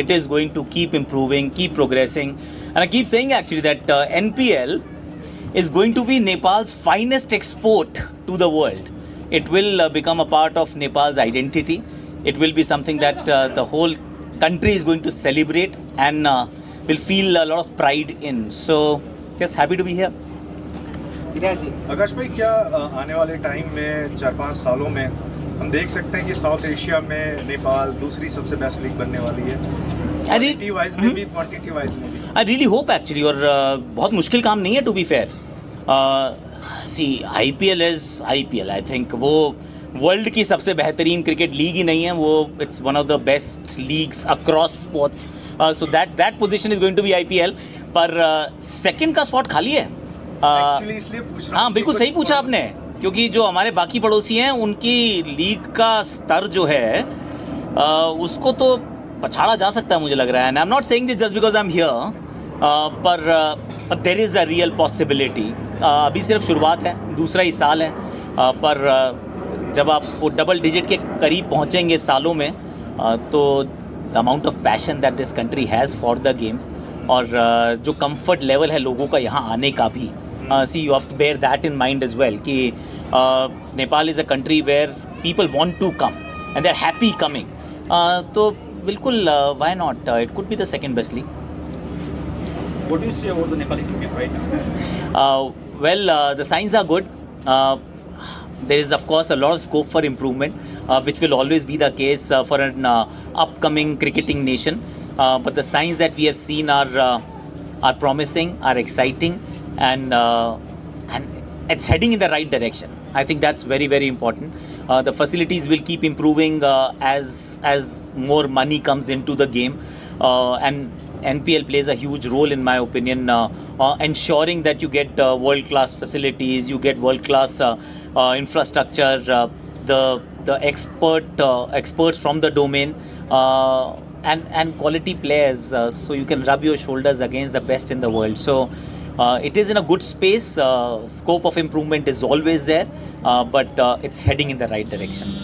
it is going to keep improving, keep progressing. And I keep saying actually that NPL is going to be Nepal's finest export to the world. It will become a part of Nepal's identity. It will be something that the whole country is going to celebrate and will feel a lot of pride in. So, yes, happy to be here. आकाश भाई, क्या आने वाले time में 4-5 सालों में हम देख सकते हैं कि साउथ एशिया में नेपाल दूसरी सबसे बेस्ट लीग बनने वाली है, क्वालिटी वाइज में भी, क्वांटिटी वाइज में भी? आई रियली होप एक्चुअली, और बहुत मुश्किल काम नहीं है to be fair. See IPL is IPL. I think वो वर्ल्ड की सबसे बेहतरीन क्रिकेट लीग ही नहीं है, वो it's one of the best leagues across sports. So that position is going to be IPL. पर सेकंड का स्पॉट खाली है. एक्चुअली इसलिए पूछ रहा हूं. हाँ, बिल्कुल सही पूछा आपने, क्योंकि जो हमारे बाकी पड़ोसी हैं उनकी लीग का स्तर जो है उसको तो पछाड़ा जा सकता है मुझे लग रहा है. And I am not saying this just because I am here, पर there is a real possibility. अभी सिर्फ शुरुआत है, दूसरा ही साल है, पर जब आप वो डबल डिजिट के करीब पहुंचेंगे सालों में, तो the amount of passion that this country has for the game, और जो कंफर्ट लेवल है लोगों का यहाँ आने का भी, see you have to bear that in mind as well कि Nepal is a country where people want to come and they are happy coming. तो बिल्कुल, why not, it could be the second best league. What do you say about the Nepali cricket right now? Well, the signs are good. There is, of course, a lot of scope for improvement, which will always be the case for an upcoming cricketing nation. But the signs that we have seen are promising, are exciting, and it's heading in the right direction. I think that's very, very important. The facilities will keep improving as more money comes into the game, and NPL plays a huge role, in my opinion, ensuring that you get world-class facilities, you get world-class infrastructure, the experts from the domain, and quality players, so you can rub your shoulders against the best in the world. So it is in a good space. Scope of improvement is always there, but it's heading in the right direction.